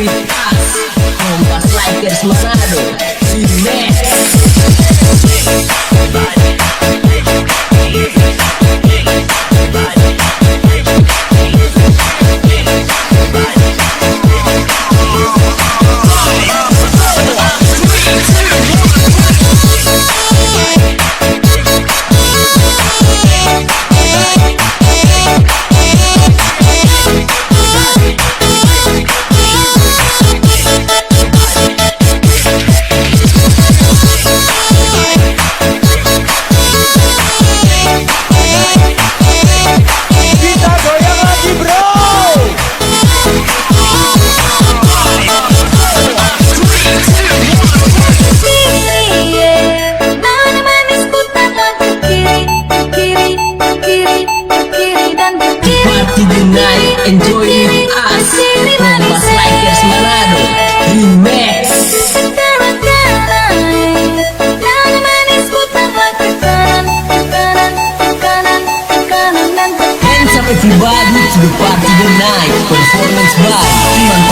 with us, Kompas Likers Manado Remix. Enjoy with us, Kompas Likers Manado Remix. Hands up everybody to the party tonight. Performance by Iman